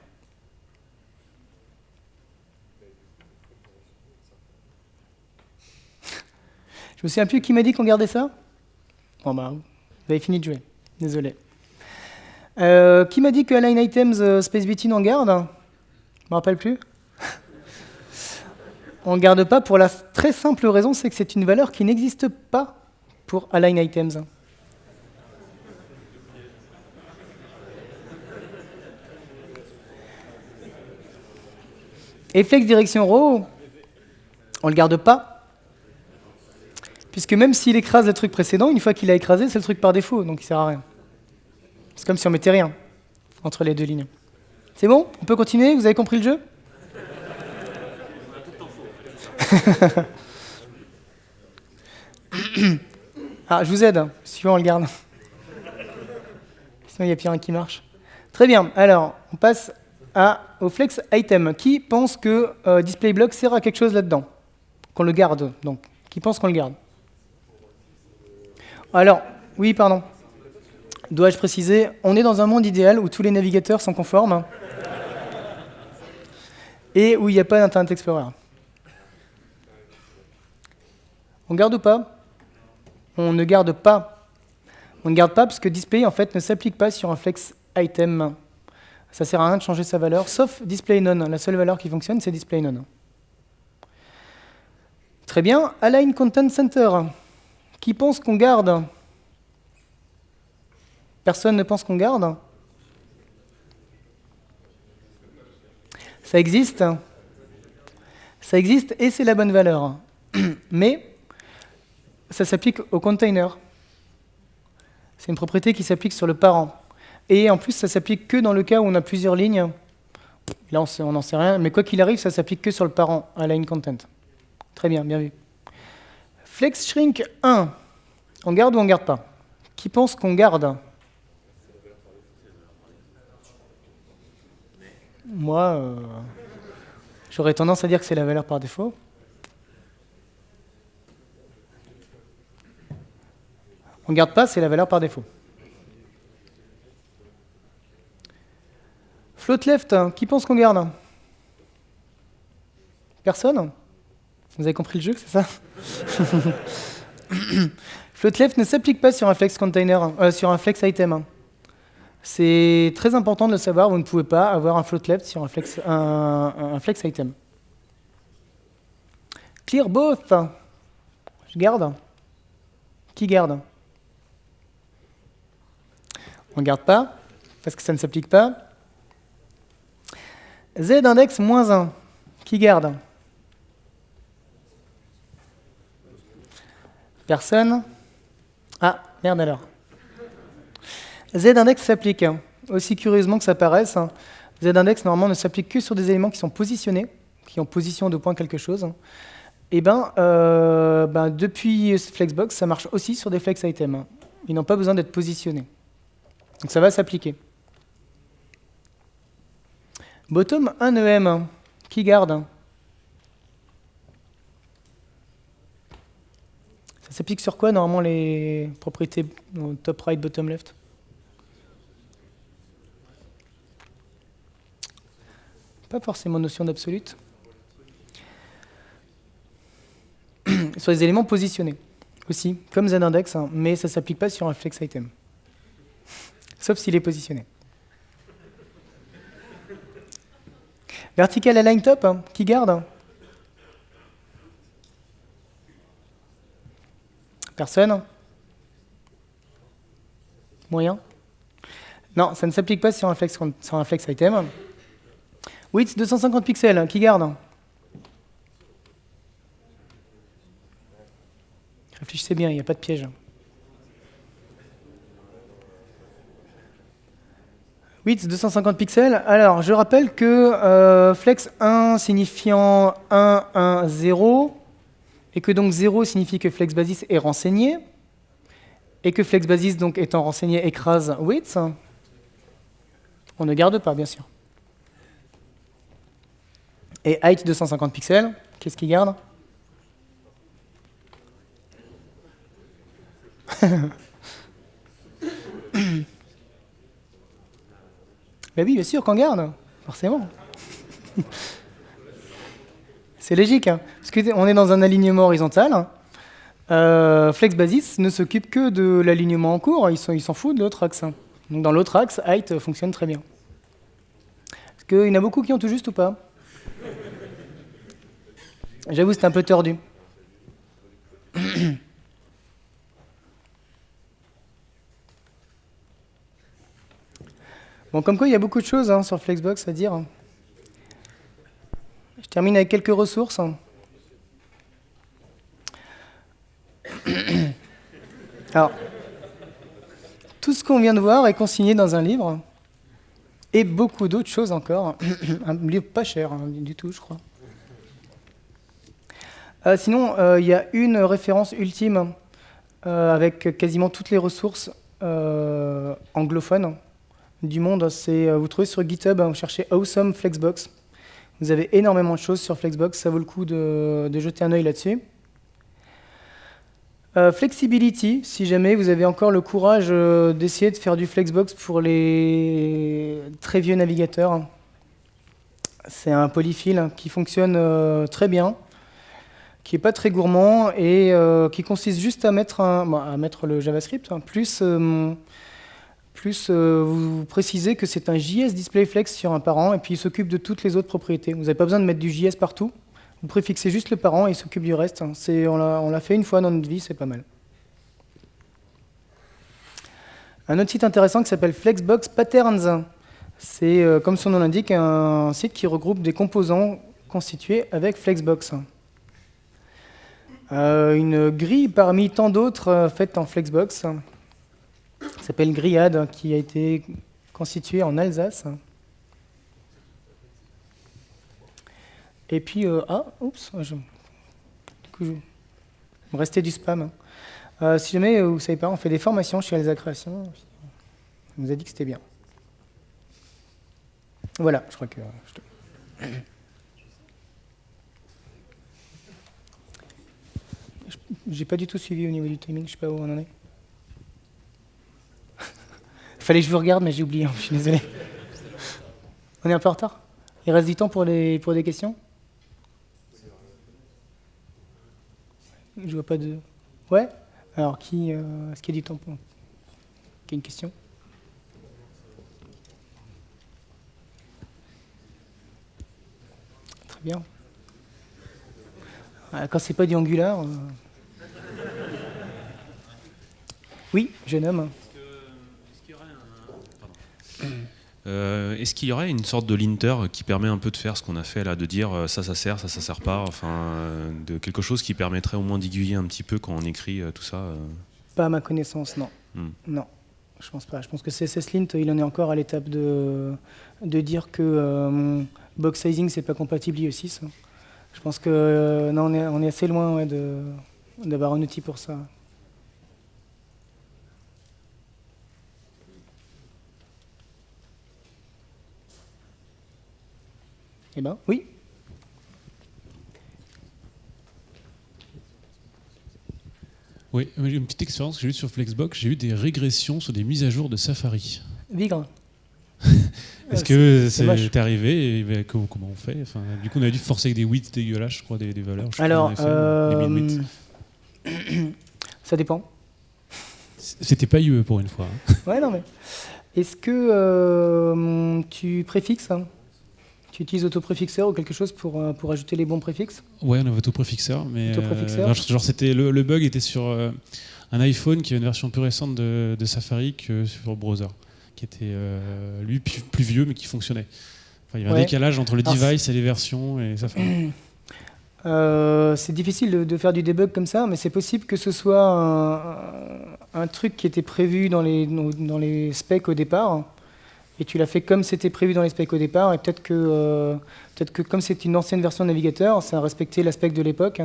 Je me souviens plus qui m'a dit qu'on gardait ça. Bon bah, vous avez fini de jouer. Désolé. Qui m'a dit que Align Items Space Between on garde? Je ne me rappelle plus. On ne garde pas pour la très simple raison, c'est que c'est une valeur qui n'existe pas pour Align Items. Et flex direction row, on ne le garde pas, puisque même s'il écrase le truc précédent, une fois qu'il a écrasé, c'est le truc par défaut, donc il ne sert à rien. C'est comme si on mettait rien entre les deux lignes. C'est bon? On peut continuer? Vous avez compris le jeu? Ah, je vous aide, suivant on le garde. Sinon il n'y a plus rien qui marche. Très bien, alors on passe au flex item. Qui pense que display block sert à quelque chose là-dedans? Qu'on le garde, donc. Qui pense qu'on le garde? Alors, oui, pardon. Dois-je préciser, on est dans un monde idéal où tous les navigateurs sont conformes et où il n'y a pas d'Internet Explorer. On garde ou pas? On ne garde pas. On ne garde pas parce que display en fait ne s'applique pas sur un flex item. Ça sert à rien de changer sa valeur, sauf display none. La seule valeur qui fonctionne, c'est display none. Très bien. Align Content Center. Qui pense qu'on garde? Personne ne pense qu'on garde? Ça existe. Ça existe et c'est la bonne valeur. Mais ça s'applique au container. C'est une propriété qui s'applique sur le parent. Et en plus, ça s'applique que dans le cas où on a plusieurs lignes. Là, on n'en sait rien, mais quoi qu'il arrive, ça s'applique que sur le parent, align content. Très bien, bien vu. Flex shrink 1. On garde ou on garde pas? Qui pense qu'on garde? Moi, j'aurais tendance à dire que c'est la valeur par défaut. On garde pas, c'est la valeur par défaut. Float left, qui pense qu'on garde? Personne? Vous avez compris le jeu, c'est ça? Float left ne s'applique pas sur un flex container, sur un flex item. C'est très important de le savoir, vous ne pouvez pas avoir un float left sur un flex item. Clear both. Je garde. Qui garde? On ne garde pas, parce que ça ne s'applique pas. Z-index moins 1, qui garde? Personne? Ah, merde alors. Z-index s'applique, aussi curieusement que ça paraisse. Z-index, normalement, ne s'applique que sur des éléments qui sont positionnés, qui ont position de point quelque chose. Et depuis Flexbox, ça marche aussi sur des flex items. Ils n'ont pas besoin d'être positionnés. Donc ça va s'appliquer. Bottom 1EM, qui garde? Ça s'applique sur quoi, normalement, les propriétés top right, bottom left? Pas forcément notion d'absolute. Sur les éléments positionnés, aussi, comme Z-index, mais ça ne s'applique pas sur un flex item. Sauf s'il est positionné. Vertical align top, qui garde? Personne? Moyen? Non, ça ne s'applique pas sur un flex item. Width 250 pixels, qui garde? Réfléchissez bien, il n'y a pas de piège. Width 250 pixels. Alors, je rappelle que flex 1 signifiant 1, 1, 0, et que donc 0 signifie que flex basis est renseigné, et que flex basis, donc étant renseigné, écrase width. On ne garde pas, bien sûr. Et height 250 pixels, qu'est-ce qu'il garde? Ben oui, bien sûr qu'on garde, forcément. C'est logique, parce qu'on est dans un alignement horizontal. Flex basis ne s'occupe que de l'alignement en cours, il s'en fout de l'autre axe. Donc dans l'autre axe, height fonctionne très bien. Est-ce qu'il y en a beaucoup qui ont tout juste ou pas? J'avoue, c'est un peu tordu. Bon, comme quoi, il y a beaucoup de choses sur Flexbox à dire. Je termine avec quelques ressources. Alors, tout ce qu'on vient de voir est consigné dans un livre, et beaucoup d'autres choses encore. Un livre pas cher du tout, je crois. Sinon, il y a une référence ultime avec quasiment toutes les ressources anglophones du monde. Vous trouvez sur GitHub, vous cherchez Awesome Flexbox. Vous avez énormément de choses sur Flexbox, ça vaut le coup de jeter un œil là-dessus. Flexibility, si jamais vous avez encore le courage d'essayer de faire du Flexbox pour les très vieux navigateurs. C'est un polyfill qui fonctionne très bien, qui n'est pas très gourmand et qui consiste juste à mettre, le JavaScript, plus vous précisez que c'est un JS DisplayFlex sur un parent et puis il s'occupe de toutes les autres propriétés. Vous n'avez pas besoin de mettre du JS partout. Vous préfixez juste le parent et il s'occupe du reste. On l'a fait une fois dans notre vie, c'est pas mal. Un autre site intéressant qui s'appelle Flexbox Patterns. C'est, comme son nom l'indique, un site qui regroupe des composants constitués avec Flexbox. Une grille parmi tant d'autres faites en Flexbox. Ça s'appelle Griad, qui a été constituée en Alsace. Et puis, il me restait du spam. Si jamais vous ne savez pas, on fait des formations chez Alsa Création. On nous a dit que c'était bien. Voilà, je crois que... J'ai pas du tout suivi au niveau du timing, je sais pas où on en est. Fallait que je vous regarde, mais j'ai oublié, je suis désolé. On est un peu en retard? Il reste du temps pour des questions? Je vois pas de... Ouais? Alors, est-ce qu'il y a du temps pour... Qui a une question? Très bien. Quand c'est pas du Angular... Oui, jeune homme. Est-ce qu'il y aurait Est-ce qu'il y aurait une sorte de linter qui permet un peu de faire ce qu'on a fait là, de dire ça sert, ça sert pas, enfin, de quelque chose qui permettrait au moins d'aiguiller un petit peu quand on écrit tout ça Pas à ma connaissance, non. Non, je pense pas. Je pense que CSS-Lint, il en est encore à l'étape de dire que mon box sizing, c'est pas compatible IE6. Je pense que non, on est assez loin d'avoir un outil pour ça. Eh ben, oui. Oui, j'ai une petite expérience que j'ai eue sur Flexbox, j'ai eu des régressions sur des mises à jour de Safari. Vigre. Est-ce que vache. c'est arrivé et comment on fait? Enfin, du coup, on a dû forcer avec des widths dégueulasses, je crois, des valeurs. Je sais Alors, pas comment on avait fait, des 1000 widths. ça dépend. C'était pas IE pour une fois. Hein. Ouais, non, mais est-ce que tu préfixes, hein? Tu utilises autopréfixeur ou quelque chose pour ajouter les bons préfixes? Ouais, on avait autopréfixeur, mais Autopréfixeur. genre c'était le bug était sur un iPhone qui avait une version plus récente de Safari que sur le browser, qui était lui plus vieux mais qui fonctionnait. Enfin, il y avait un décalage entre le device et les versions et Safari. C'est difficile de faire du debug comme ça, mais c'est possible que ce soit un truc qui était prévu dans les specs au départ, et tu l'as fait comme c'était prévu dans les specs au départ, et peut-être que comme c'est une ancienne version de navigateur, ça a respecté l'aspect de l'époque,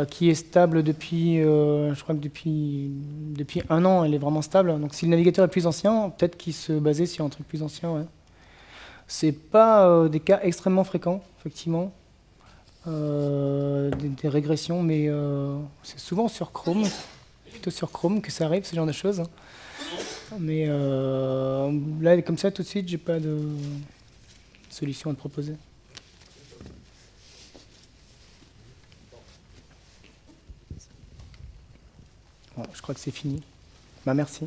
qui est stable depuis, je crois que depuis 1 an, elle est vraiment stable. Donc si le navigateur est plus ancien, peut-être qu'il se basait sur un truc plus ancien. Ouais. C'est pas des cas extrêmement fréquents, effectivement. Des régressions, mais c'est souvent sur Chrome, plutôt sur Chrome que ça arrive, ce genre de choses. Mais là, comme ça, tout de suite, j'ai pas de solution à te proposer. Bon, je crois que c'est fini. Bah, merci.